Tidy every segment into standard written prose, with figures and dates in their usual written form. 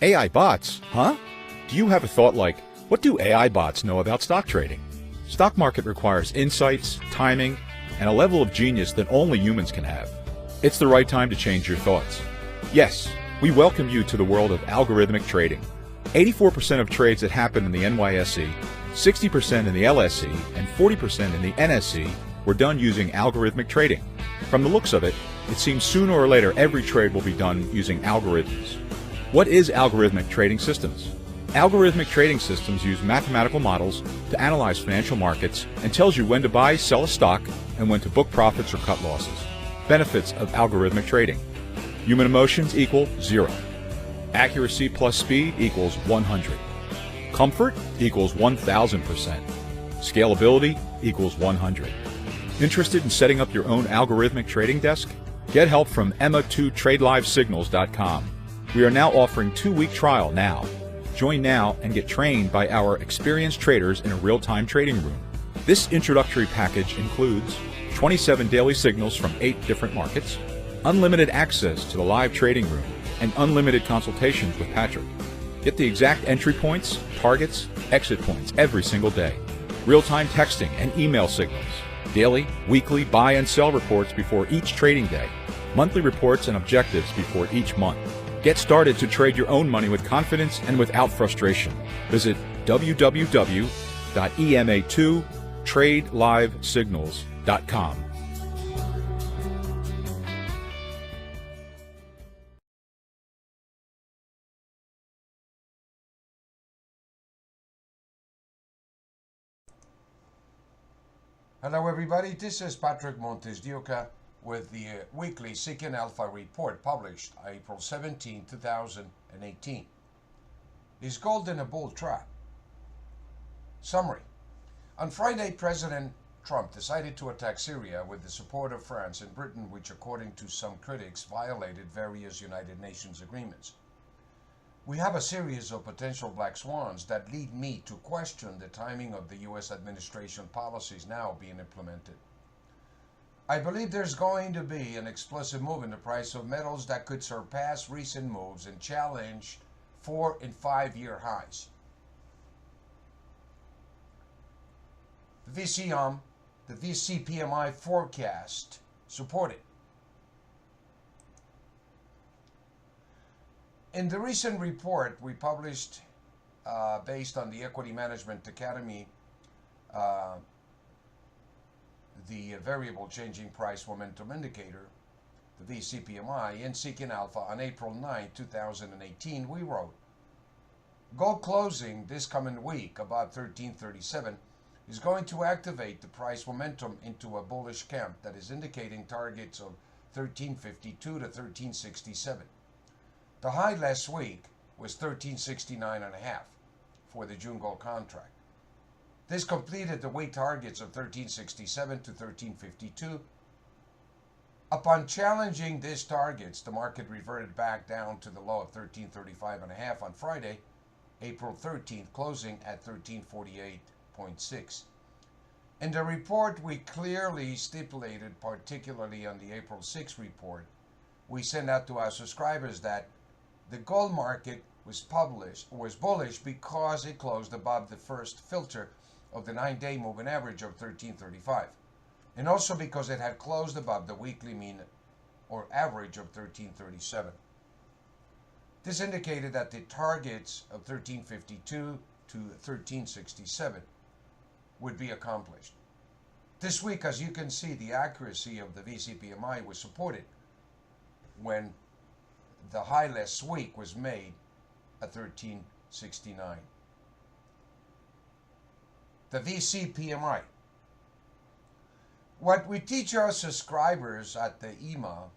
AI bots, huh? Do you have a thought like, what do AI bots know about stock trading? Stock market requires insights, timing, and a level of genius that only humans can have. It's the right time to change your thoughts. Yes, we welcome you to the world of algorithmic trading. 84% of trades that happen in the NYSE, 60% in the LSE, and 40% in the NSE were done using algorithmic trading. From the looks of it, it seems sooner or later every trade will be done using algorithms. What is algorithmic trading systems? Algorithmic trading systems use mathematical models to analyze financial markets and tells you when to buy, sell a stock, and when to book profits or cut losses. Benefits of algorithmic trading. Human emotions equal 0. Accuracy plus speed equals 100. Comfort equals 1000%. Scalability equals 100. Interested in setting up your own algorithmic trading desk? Get help from Emma2TradeLiveSignals.com. We are now offering 2-week trial now. Join now and get trained by our experienced traders in a real-time trading room. This introductory package includes 27 daily signals from 8 different markets, unlimited access to the live trading room, and unlimited consultations with Patrick. Get the exact entry points, targets, exit points every single day. Real-time texting and email signals. Daily, weekly buy and sell reports before each trading day. Monthly reports and objectives before each month. Get started to trade your own money with confidence and without frustration. Visit www.ema2TradeLiveSignals.com. Hello everybody, this is Patrick MontesDeOca with the weekly Seeking Alpha report published April 17, 2018. Is gold in a bull trap? Summary. On Friday, President Trump decided to attack Syria with the support of France and Britain, which according to some critics violated various United Nations agreements. We have a series of potential black swans that lead me to question the timing of the U.S. administration policies now being implemented. I believe there's going to be an explosive move in the price of metals that could surpass recent moves and challenge 4- and 5-year highs. The VC PMI Forecast Supported. In the recent report we published based on the Equity Management Academy, the variable changing price momentum indicator, the VC PMI, in Seeking Alpha on April 9, 2018, we wrote, gold closing this coming week above 1337 is going to activate the price momentum into a bullish camp that is indicating targets of 1352 to 1367. The high last week was 1369.5 for the June gold contract. This completed the week targets of 1367 to 1352. Upon challenging these targets, the market reverted back down to the low of 1335.5 on Friday, April 13th, closing at 1348.6. In the report, we clearly stipulated, particularly on the April 6th report, we sent out to our subscribers that the gold market was bullish because it closed above the first filter of the 9-day moving average of 1335, and also because it had closed above the weekly mean or average of 1337. This indicated that the targets of 1352 to 1367 would be accomplished. This week, as you can see, the accuracy of the VC PMI was supported when the high last week was made at 1369. The VC PMI. What we teach our subscribers at the EMA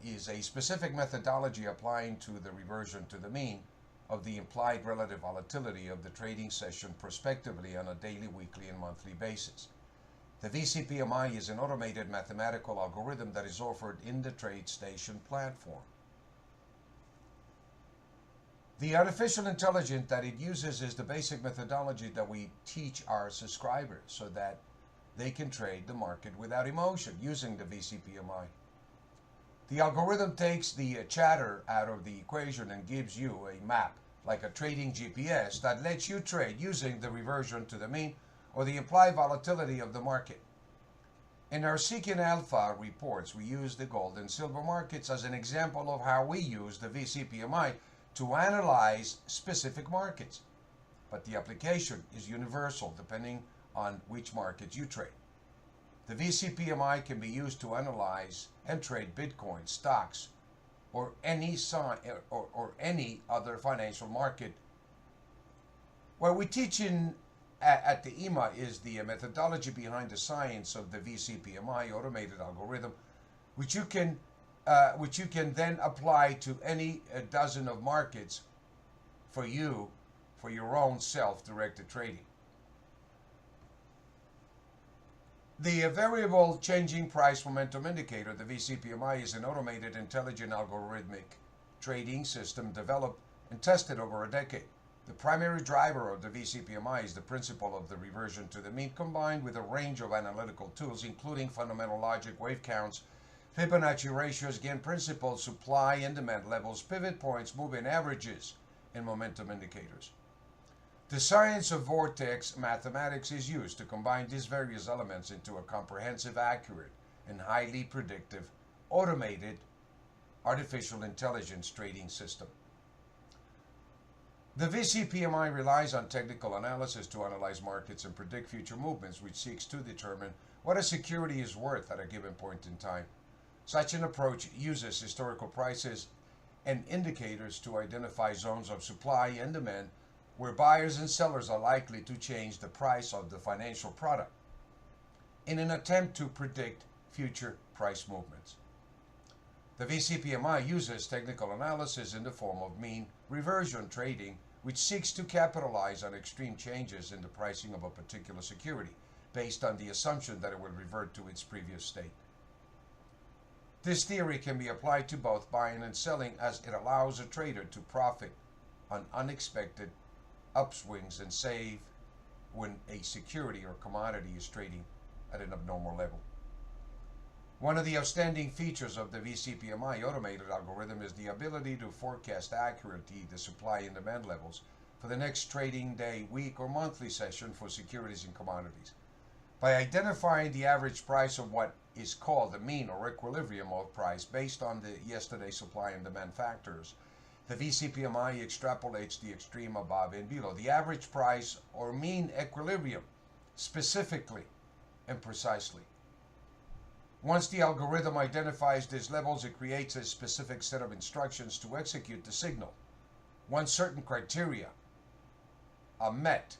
is a specific methodology applying to the reversion to the mean of the implied relative volatility of the trading session prospectively on a daily, weekly, and monthly basis. The VC PMI is an automated mathematical algorithm that is offered in the TradeStation platform. The artificial intelligence that it uses is the basic methodology that we teach our subscribers so that they can trade the market without emotion using the VC PMI. The algorithm takes the chatter out of the equation and gives you a map, like a trading GPS, that lets you trade using the reversion to the mean or the implied volatility of the market. In our Seeking Alpha reports, we use the gold and silver markets as an example of how we use the VC PMI to analyze specific markets. But the application is universal depending on which market you trade. The VC PMI can be used to analyze and trade Bitcoin, stocks, or any other financial market. What we teach at the EMA is the methodology behind the science of the VC PMI automated algorithm, which you can then apply to any dozen of markets for your own self-directed trading. The variable changing price momentum indicator, the VC PMI, is an automated, intelligent, algorithmic trading system developed and tested over a decade. The primary driver of the VC PMI is the principle of the reversion to the mean, combined with a range of analytical tools, including fundamental logic, wave counts, Fibonacci ratios, Gann principles, supply and demand levels, pivot points, moving averages, and momentum indicators. The science of vortex mathematics is used to combine these various elements into a comprehensive, accurate, and highly predictive, automated artificial intelligence trading system. The VC PMI relies on technical analysis to analyze markets and predict future movements, which seeks to determine what a security is worth at a given point in time. Such an approach uses historical prices and indicators to identify zones of supply and demand where buyers and sellers are likely to change the price of the financial product in an attempt to predict future price movements. The VC PMI uses technical analysis in the form of mean reversion trading, which seeks to capitalize on extreme changes in the pricing of a particular security based on the assumption that it will revert to its previous state. This theory can be applied to both buying and selling, as it allows a trader to profit on unexpected upswings and save when a security or commodity is trading at an abnormal level. One of the outstanding features of the VC PMI automated algorithm is the ability to forecast accurately the supply and demand levels for the next trading day, week, or monthly session for securities and commodities. By identifying the average price of what is called the mean or equilibrium of price based on the yesterday's supply and demand factors, the VC PMI extrapolates the extreme above and below, the average price or mean equilibrium, specifically and precisely. Once the algorithm identifies these levels, it creates a specific set of instructions to execute the signal. Once certain criteria are met,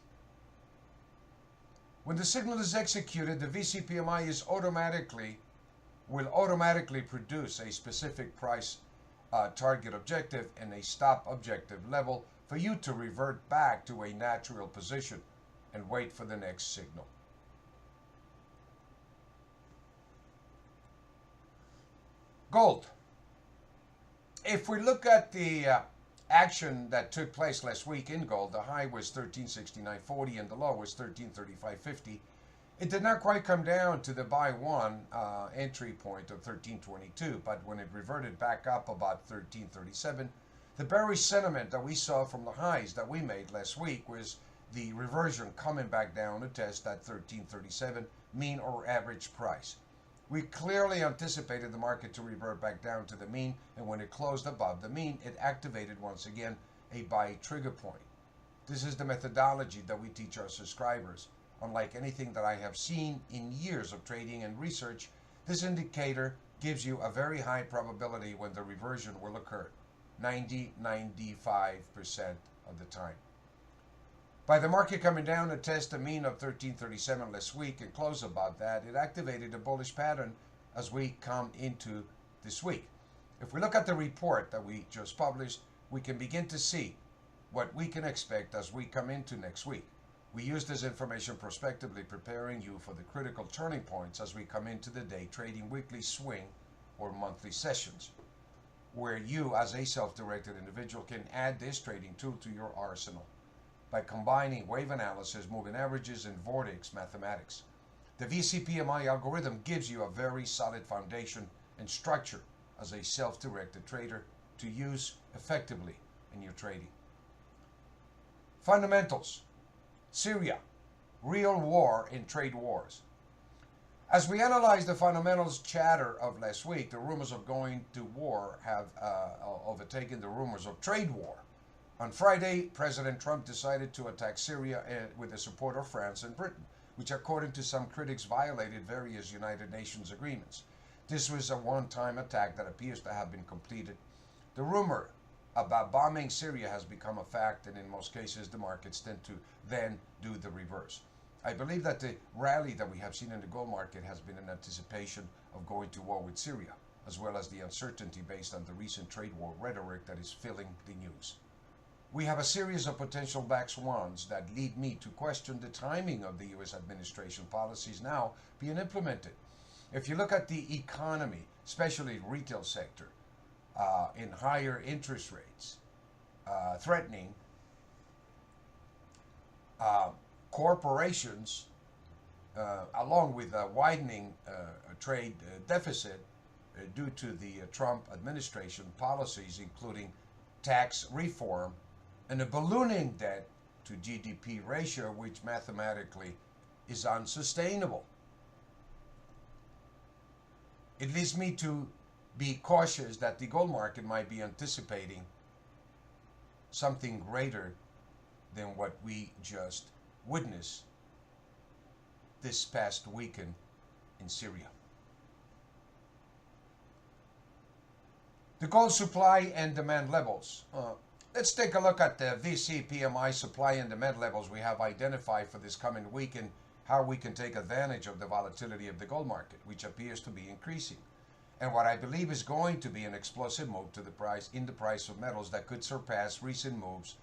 when the signal is executed, the VC PMI will automatically produce a specific price target objective and a stop objective level for you to revert back to a natural position and wait for the next signal. Gold. If we look at the action that took place last week in gold, the high was 1369.40 and the low was 1335.50. It did not quite come down to the buy one entry point of 1322, but when it reverted back up about 1337, the bearish sentiment that we saw from the highs that we made last week was the reversion coming back down to test that 1337 mean or average price. We clearly anticipated the market to revert back down to the mean, and when it closed above the mean, it activated once again a buy trigger point. This is the methodology that we teach our subscribers. Unlike anything that I have seen in years of trading and research, this indicator gives you a very high probability when the reversion will occur, 90-95% of the time. By the market coming down to test a mean of 1337 last week and close above that, it activated a bullish pattern as we come into this week. If we look at the report that we just published, we can begin to see what we can expect as we come into next week. We use this information prospectively, preparing you for the critical turning points as we come into the day trading weekly swing or monthly sessions, where you as a self-directed individual can add this trading tool to your arsenal by combining wave analysis, moving averages, and vortex mathematics. The VC PMI algorithm gives you a very solid foundation and structure as a self-directed trader to use effectively in your trading. Fundamentals. Syria, real war in trade wars. As we analyze the fundamentals chatter of last week, the rumors of going to war have overtaken the rumors of trade war. On Friday, President Trump decided to attack Syria with the support of France and Britain, which according to some critics violated various United Nations agreements. This was a one-time attack that appears to have been completed. The rumor about bombing Syria has become a fact, and in most cases the markets tend to then do the reverse. I believe that the rally that we have seen in the gold market has been in anticipation of going to war with Syria, as well as the uncertainty based on the recent trade war rhetoric that is filling the news. We have a series of potential black swans that lead me to question the timing of the U.S. administration policies now being implemented. If you look at the economy, especially the retail sector, in higher interest rates, threatening corporations, along with a widening trade deficit due to the Trump administration policies, including tax reform and a ballooning debt to GDP ratio, which mathematically is unsustainable. It leads me to be cautious that the gold market might be anticipating something greater than what we just witnessed this past weekend in Syria. The gold supply and demand levels. Let's take a look at the VC PMI supply and demand levels we have identified for this coming week and how we can take advantage of the volatility of the gold market, which appears to be increasing, and what I believe is going to be an explosive move to the price of metals that could surpass recent moves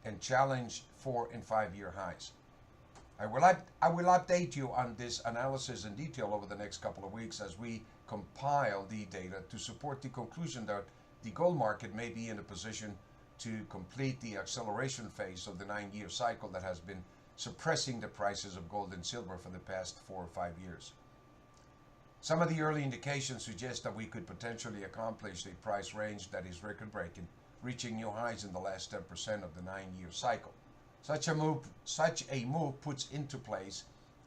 and challenge 4 and 5 year highs. I will update you on this analysis in detail over the next couple of weeks as we compile the data to support the conclusion that the gold market may be in a position to complete the acceleration phase of the 9-year cycle that has been suppressing the prices of gold and silver for the past 4 or 5 years. Some of the early indications suggest that we could potentially accomplish a price range that is record-breaking, reaching new highs in the last 10% of the 9-year cycle. Such a move puts into place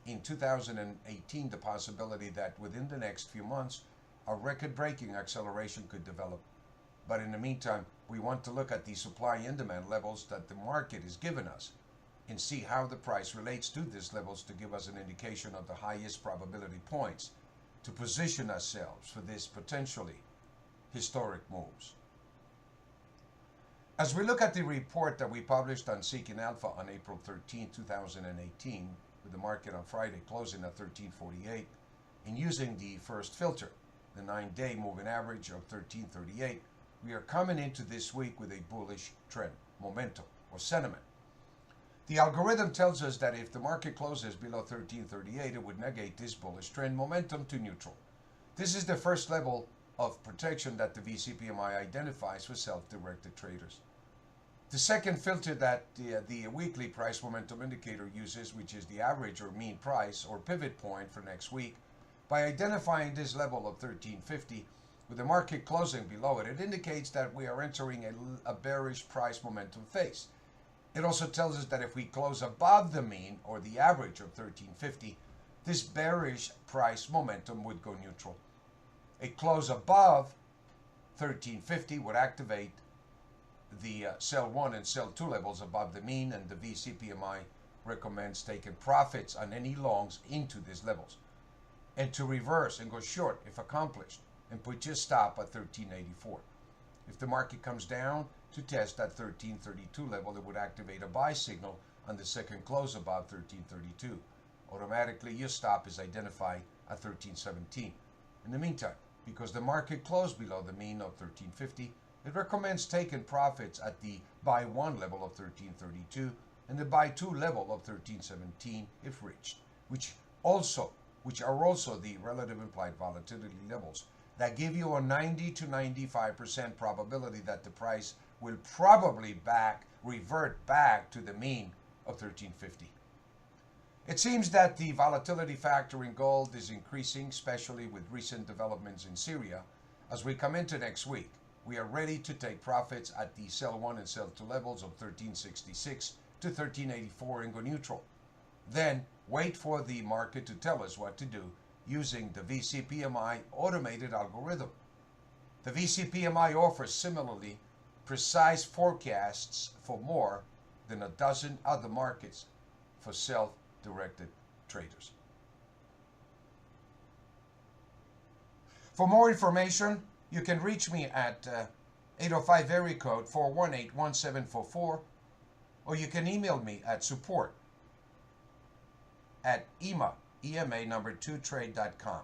in 2018 the possibility that within the next few months a record-breaking acceleration could develop. But in the meantime, we want to look at the supply and demand levels that the market is giving us and see how the price relates to these levels to give us an indication of the highest probability points to position ourselves for these potentially historic moves. As we look at the report that we published on Seeking Alpha on April 13, 2018, with the market on Friday closing at 1348, and using the first filter, the 9-day moving average of 1338, we are coming into this week with a bullish trend, momentum, or sentiment. The algorithm tells us that if the market closes below 1338, it would negate this bullish trend momentum to neutral. This is the first level of protection that the VC PMI identifies for self-directed traders. The second filter that the weekly price momentum indicator uses, which is the average or mean price or pivot point for next week, by identifying this level of 1350 with the market closing below it, it indicates that we are entering a bearish price momentum phase. It also tells us that if we close above the mean or the average of 1350, this bearish price momentum would go neutral. A close above 1350 would activate the sell 1 and sell 2 levels above the mean, and the VC PMI recommends taking profits on any longs into these levels, and to reverse and go short if accomplished, and put your stop at 1384. If the market comes down to test that 1332 level, it would activate a buy signal on the second close above 1332. Automatically, your stop is identified at 1317. In the meantime, because the market closed below the mean of 1350, it recommends taking profits at the buy 1 level of 1332 and the buy 2 level of 1317 if reached, which are also the relative implied volatility levels that give you a 90 to 95% probability that the price will probably revert back to the mean of 1350. It seems that the volatility factor in gold is increasing, especially with recent developments in Syria, As we come into next week, we are ready to take profits at the sell 1 and sell 2 levels of 1366 to 1384 and go neutral. Then wait for the market to tell us what to do using the VC PMI automated algorithm. The VC PMI offers similarly precise forecasts for more than a dozen other markets for self-directed traders. For more information, you can reach me at 805 area code 418-1744, or you can email me at support@ema number 2trade.com.